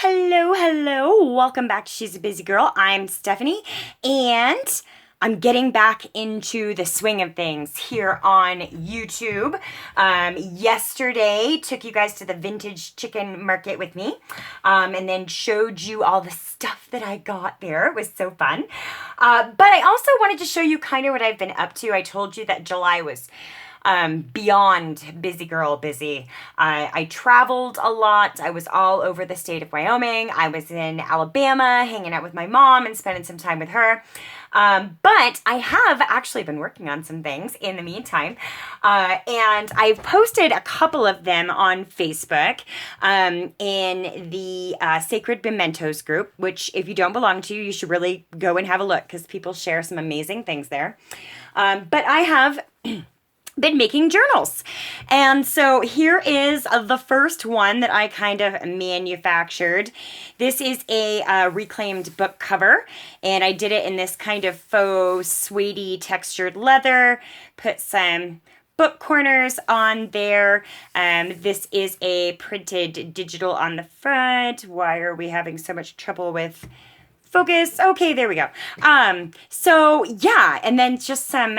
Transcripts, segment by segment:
Hello, hello. Welcome back to She's a Busy Girl. I'm Stephanie, and I'm getting back into the swing of things here on YouTube. Yesterday, took you guys to the vintage chicken market with me, and then showed you all the stuff that I got there. It was so fun. But I also wanted to show you kind of what I've been up to. I told you that July was beyond busy girl busy. I traveled a lot. I was all over the state of Wyoming. I was in Alabama hanging out with my mom and spending some time with her. But I have actually been working on some things in the meantime. And I've posted a couple of them on Facebook in the Sacred Mementos group, which if you don't belong to, you should really go and have a look because people share some amazing things there. But I have been making journals. And so here is the first one that I kind of manufactured. This is a reclaimed book cover, and I did it in this kind of faux suede textured leather, put some book corners on there. This is a printed digital on the front. Why are we having so much trouble with focus? Okay, there we go. So yeah, and then just some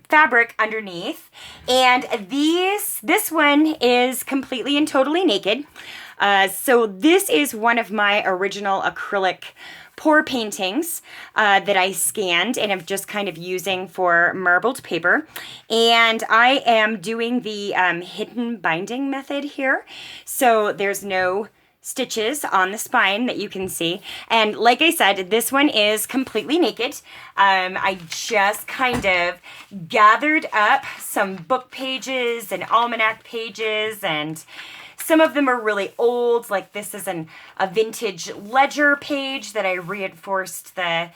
fabric underneath. And this one is completely and totally naked. So this is one of my original acrylic pour paintings that I scanned and am just kind of using for marbled paper. And I am doing the hidden binding method here. So there's no stitches on the spine that you can see. And like I said, this one is completely naked. I just kind of gathered up some book pages and almanac pages, and some of them are really old, like this is a vintage ledger page that I reinforced the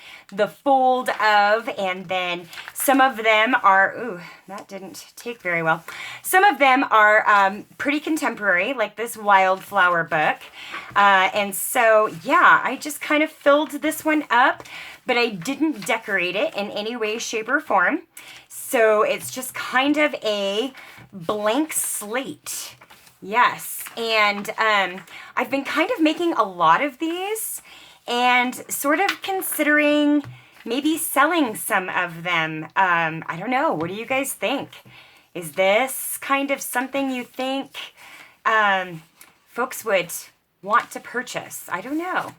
fold of, and then some of them are, ooh, that didn't take very well. Some of them are pretty contemporary, like this wildflower book. And so, yeah, I just kind of filled this one up, but I didn't decorate it in any way, shape, or form. So it's just kind of a blank slate. Yes, and I've been kind of making a lot of these and sort of considering maybe selling some of them. I don't know. What do you guys think? Is this kind of something you think folks would want to purchase? I don't know.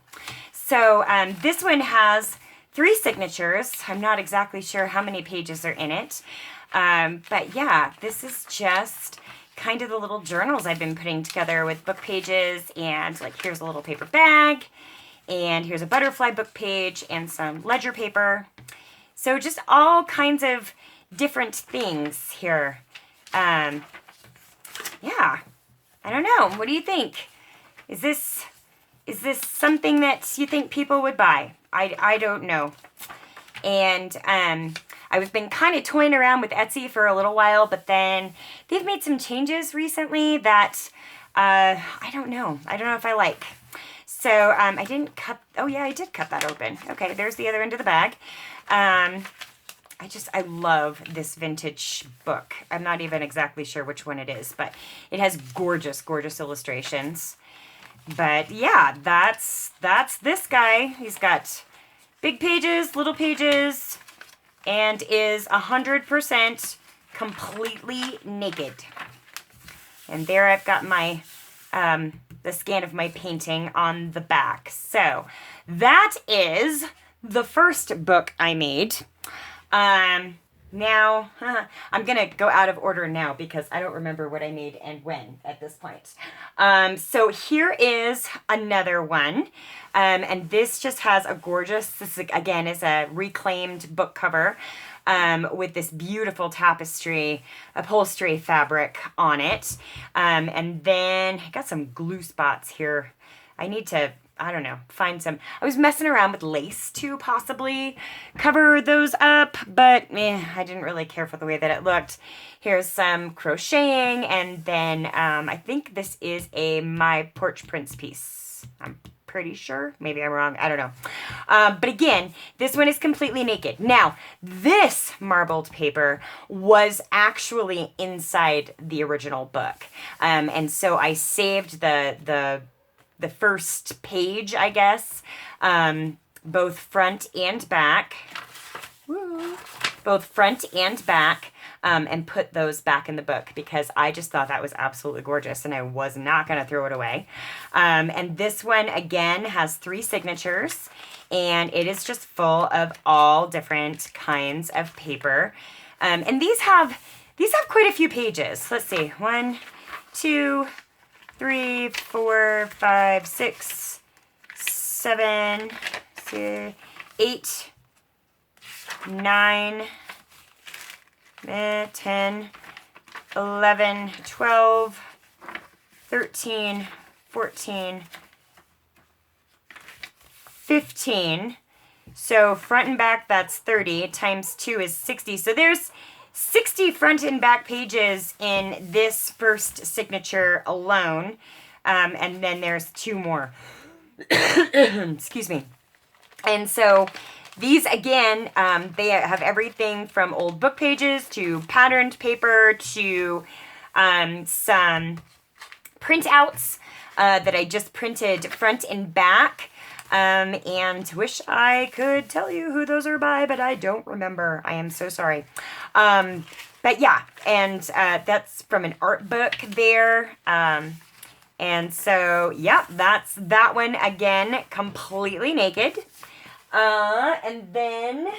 So this one has 3 signatures. I'm not exactly sure how many pages are in it. But yeah, this is just kind of the little journals I've been putting together with book pages, and like here's a little paper bag, and here's a butterfly book page and some ledger paper. So just all kinds of different things here. Yeah, I don't know. What do you think? Is this something that you think people would buy? I don't know. And I've been kind of toying around with Etsy for a little while, but then they've made some changes recently that I don't know. I don't know if I like. So I didn't cut. Oh yeah, I did cut that open. Okay, there's the other end of the bag. I love this vintage book. I'm not even exactly sure which one it is, but it has gorgeous, gorgeous illustrations. But yeah, that's this guy. He's got big pages, little pages, and is 100% completely naked. And there I've got my the scan of my painting on the back. So that is the first book I made. Now, I'm going to go out of order now because I don't remember what I made and when at this point. So here is another one. And this just has a gorgeous, this again is a reclaimed book cover with this beautiful tapestry, upholstery fabric on it. And then I got some glue spots here. I need to, I don't know, find some. I was messing around with lace to possibly cover those up, but I didn't really care for the way that it looked. Here's some crocheting, and then I think this is a My Porch Prints piece. I'm pretty sure. Maybe I'm wrong. I don't know. But again, this one is completely naked. Now, this marbled paper was actually inside the original book. And so I saved the the first page, I guess, both front and back. Woo. Both front and back, and put those back in the book because I just thought that was absolutely gorgeous and I was not going to throw it away. And this one, again, has 3 signatures, and it is just full of all different kinds of paper. And these have quite a few pages. Let's see. 1, 2, 3, 4, 5, 6, 7, 8, 9, 10, 11, 12, 13, 14, 15. So front and back, that's 30 times 2 is 60. So there's 60 front and back pages in this first signature alone. And then there's 2 more. Excuse me. And so these, again, they have everything from old book pages to patterned paper to some printouts that I just printed front and back. And wish I could tell you who those are by, but I don't remember. I am so sorry. But yeah, and that's from an art book there. And so, yeah, that's that one, again, completely naked. And then,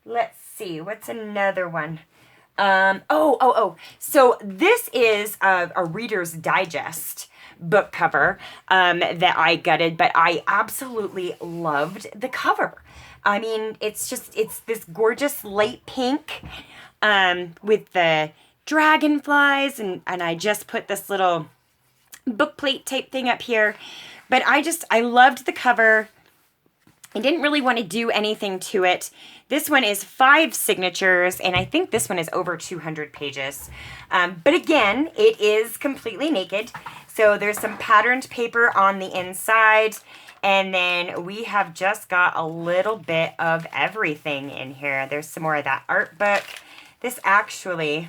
let's see, what's another one? So this is a Reader's Digest book cover that I gutted, but I absolutely loved the cover. I mean, it's this gorgeous light pink with the dragonflies, and I just put this little book plate type thing up here. But I loved the cover. I didn't really want to do anything to it. This one is 5 signatures, and I think this one is over 200 pages. But again, it is completely naked. So there's some patterned paper on the inside, and then we have just got a little bit of everything in here. There's some more of that art book. This actually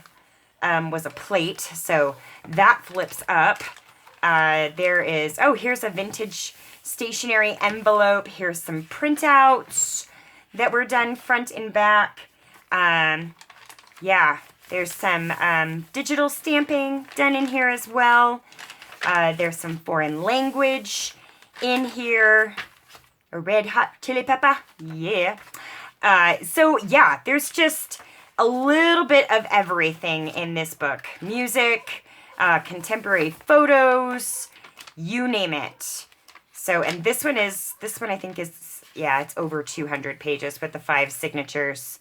was a plate, so that flips up. There is, here's a vintage stationery envelope. Here's some printouts that were done front and back. There's some digital stamping done in here as well. There's some foreign language in here. A red hot chili pepper. Yeah. There's just a little bit of everything in this book. Music, contemporary photos, you name it. So, and this one I think is, it's over 200 pages with the 5 signatures.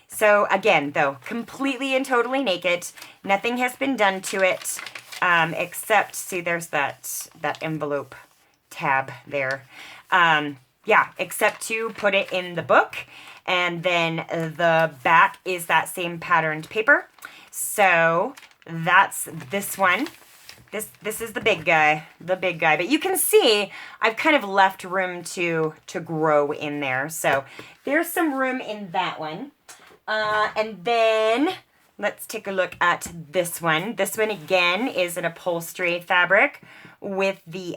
So again, though, completely and totally naked. Nothing has been done to it, except, see, there's that envelope tab there. Except to put it in the book. And then the back is that same patterned paper. So that's this one. This is the big guy. But you can see I've kind of left room to grow in there. So there's some room in that one. And then let's take a look at this one. This one, again, is an upholstery fabric with the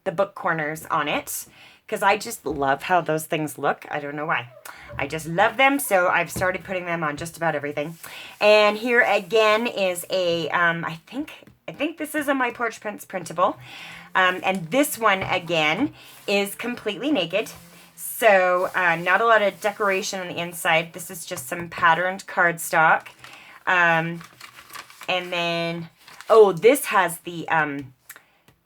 book corners on it. Because I just love how those things look. I don't know why. I just love them, so I've started putting them on just about everything. And here again is a, I think this is a My Porch Prints printable. And this one, again, is completely naked. So not a lot of decoration on the inside. This is just some patterned cardstock. And then, this has the,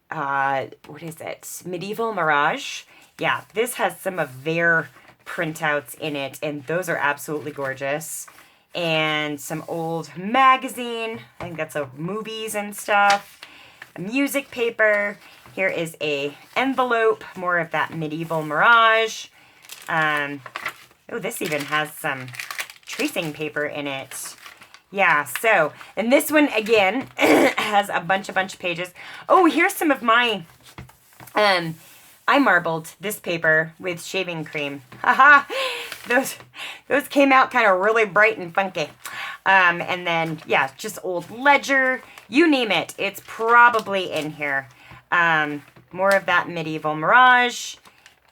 what is it? Medieval Mirage. Yeah, this has some of their printouts in it, and those are absolutely gorgeous. And some old magazine. I think that's of movies and stuff. A music paper. Here is a envelope, more of that Medieval Mirage. This even has some tracing paper in it. Yeah, so, and this one, again, has a bunch of pages. Oh, here's some of my, I marbled this paper with shaving cream. Haha, those came out kind of really bright and funky. And then, just old ledger, you name it, it's probably in here. More of that medieval mirage.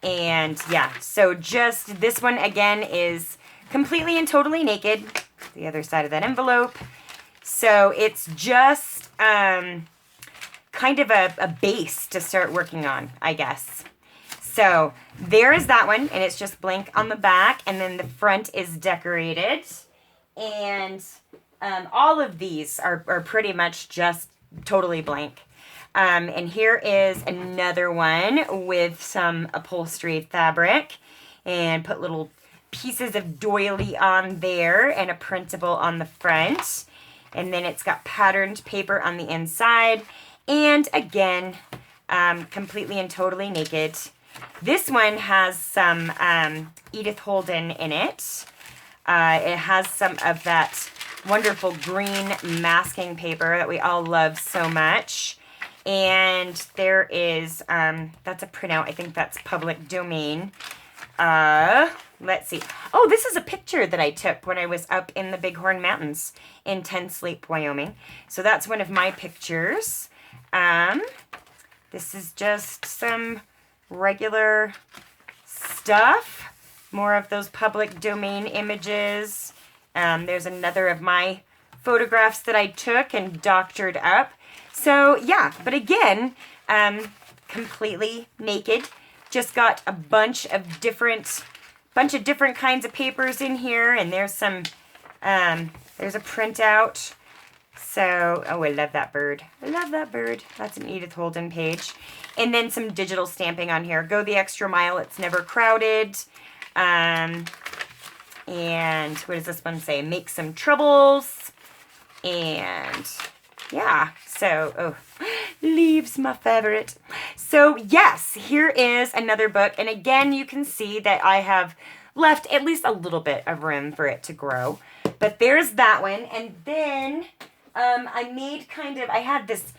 And yeah, so just this one again is completely and totally naked. The other side of that envelope. So it's just kind of a base to start working on, I guess. So there is that one, and it's just blank on the back, and then the front is decorated. And all of these are pretty much just totally blank. And here is another one with some upholstery fabric, and put little pieces of doily on there and a printable on the front. And then it's got patterned paper on the inside. And again, completely and totally naked. This one has some Edith Holden in it. It has some of that wonderful green masking paper that we all love so much. And there is, that's a printout. I think that's public domain. Let's see. Oh, this is a picture that I took when I was up in the Bighorn Mountains in Ten Sleep, Wyoming. So that's one of my pictures. This is just some regular stuff. More of those public domain images. There's another of my photographs that I took and doctored up. So yeah, but again, completely naked. Just got a bunch of different kinds of papers in here, and there's some, there's a printout. So, oh, I love that bird. I love that bird. That's an Edith Holden page. And then some digital stamping on here. Go the extra mile. It's never crowded. And what does this one say? Make some troubles. And yeah, so, oh, leaves, my favorite. So yes, here is another book. And again, you can see that I have left at least a little bit of room for it to grow. But there's that one. And then I made I had this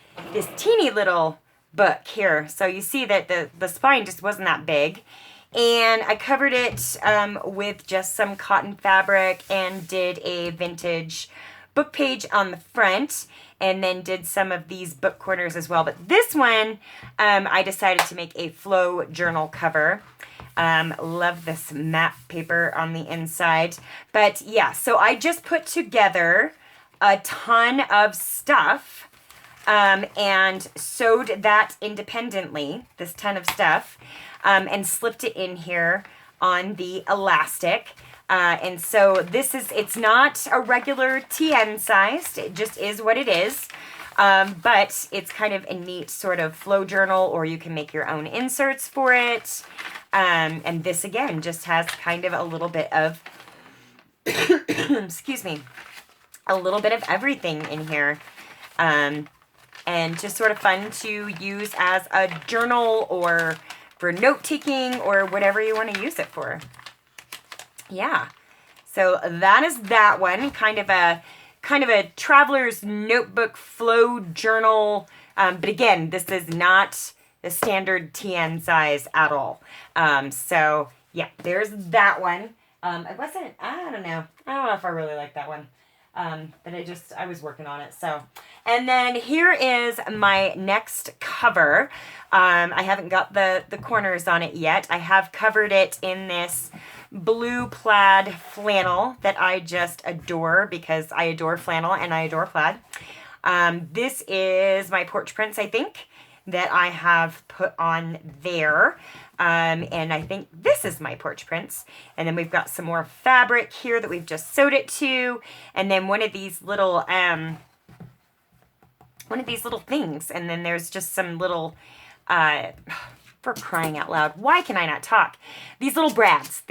teeny little book here. So you see that the spine just wasn't that big. And I covered it with just some cotton fabric and did a vintage book page on the front, and then did some of these book corners as well. But this one, I decided to make a flow journal cover. Love this map paper on the inside. But yeah, so I just put together a ton of stuff and sewed that independently, this ton of stuff, and slipped it in here on the elastic. And so it's not a regular TN size. It just is what it is. But it's kind of a neat sort of flow journal, or you can make your own inserts for it. And this, again, just has kind of a little bit of, excuse me, a little bit of everything in here. And just sort of fun to use as a journal or for note-taking or whatever you want to use it for. Yeah, so that is that one, kind of a traveler's notebook flow journal. But again, this is not the standard TN size at all. So yeah, there's that one. I don't know if I really like that one. But I was working on it. So, and then here is my next cover. I haven't got the corners on it yet. I have covered it in this blue plaid flannel that I just adore, because I adore flannel and I adore plaid. This is my porch prints, I think, that I have put on there. And I think this is my porch prints. And then we've got some more fabric here that we've just sewed it to. And then one of these little things. And then there's just some little, for crying out loud, why can I not talk? These little brads.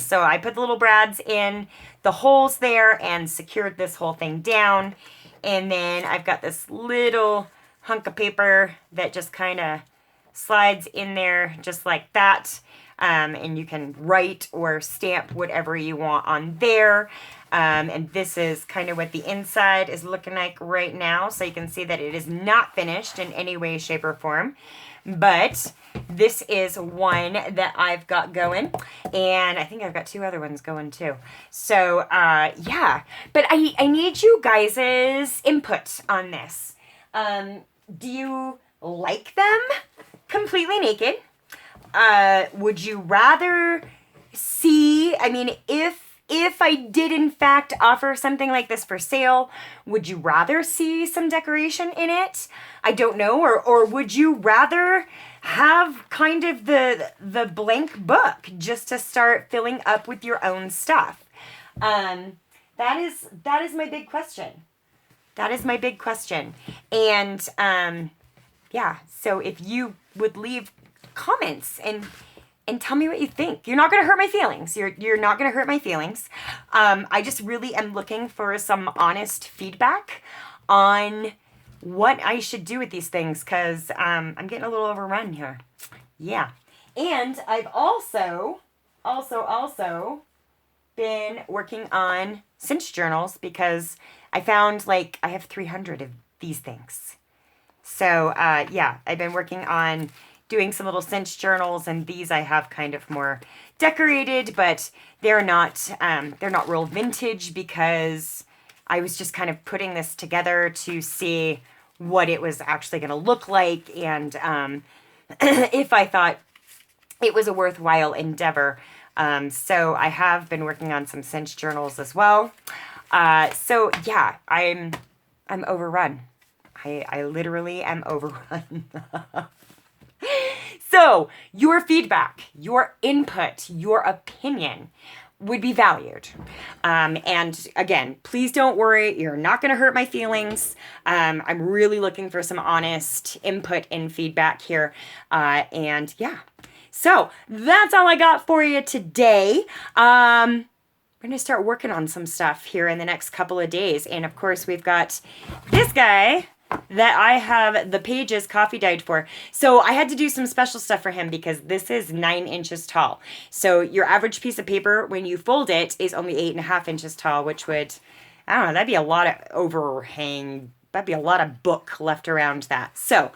So I put the little brads in the holes there and secured this whole thing down. And then I've got this little hunk of paper that just kind of slides in there just like that. And you can write or stamp whatever you want on there. And this is kind of what the inside is looking like right now. So you can see that it is not finished in any way, shape, or form. But this is one that I've got going. And I think I've got two other ones going too. So, yeah. But I need you guys' input on this. Do you like them completely naked? Would you rather see, I mean, if I did in fact offer something like this for sale, would you rather see some decoration in it? I don't know. Or would you rather have kind of the blank book just to start filling up with your own stuff? That is my big question. That is my big question. And yeah, so if you would leave comments and tell me what you think. You're not going to hurt my feelings. You're not going to hurt my feelings. I just really am looking for some honest feedback on what I should do with these things, because I'm getting a little overrun here. Yeah. And I've also been working on cinch journals, because I found like I have 300 of these things. So yeah, I've been working on doing some little cinch journals, and these I have kind of more decorated, but they're not real vintage, because I was just kind of putting this together to see what it was actually going to look like, and if I thought it was a worthwhile endeavor. So I have been working on some cinch journals as well. So yeah, I'm overrun. I literally am overrun. So your feedback, your input, your opinion would be valued. And again, please don't worry. You're not going to hurt my feelings. I'm really looking for some honest input and feedback here. And yeah, so that's all I got for you today. We're going to start working on some stuff here in the next couple of days. And of course, we've got this guy that I have the pages coffee dyed for. So I had to do some special stuff for him, because this is 9 inches tall. So your average piece of paper, when you fold it, is only 8.5 inches tall, which would, I don't know, that'd be a lot of overhang. That'd be a lot of book left around that. So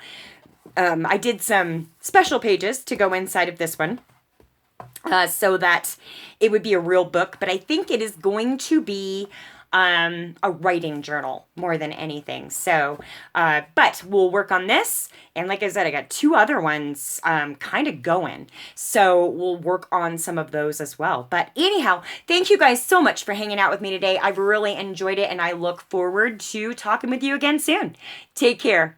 I did some special pages to go inside of this one, so that it would be a real book. But I think it is going to be a writing journal more than anything. So, but we'll work on this. And like I said, I got 2 other ones kind of going. So we'll work on some of those as well. But anyhow, thank you guys so much for hanging out with me today. I've really enjoyed it, and I look forward to talking with you again soon. Take care.